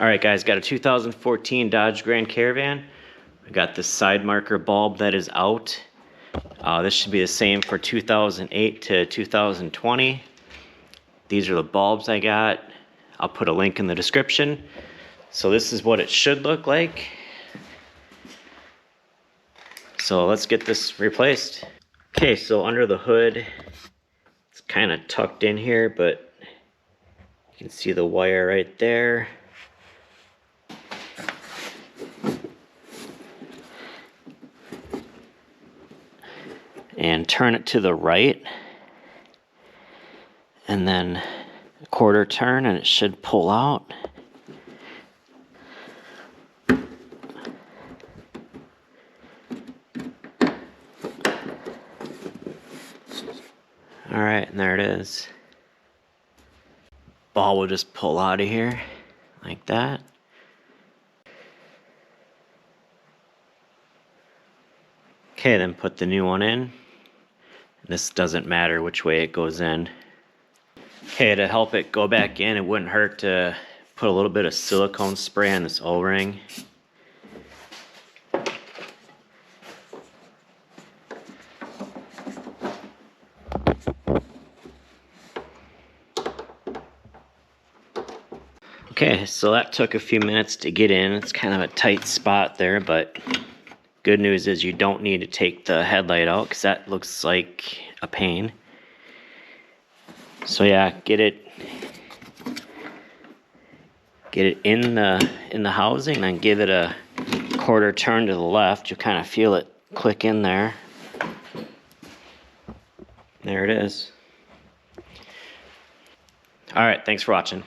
All right, guys, got a 2014 Dodge Grand Caravan. We got this side marker bulb that is out. This should be the same for 2008 to 2020. These are the bulbs I got. I'll put a link in the description. So this is what it should look like. So let's get this replaced. Okay, so under the hood, it's kind of tucked in here, but you can see the wire right there. And turn it to the right, and then a quarter turn and it should pull out. Alright, and there it is. Ball will just pull out of here like that. Okay, then put the new one in. This doesn't matter which way it goes in. Okay, to help it go back in, it wouldn't hurt to put a little bit of silicone spray on this O-ring. Okay, so that took a few minutes to get in. It's kind of a tight spot there, but good news is you don't need to take the headlight out because that looks like a pain. So yeah, get it in the housing, then give it a quarter turn to the left. You'll kind of feel it click in there. There it is. All right, thanks for watching.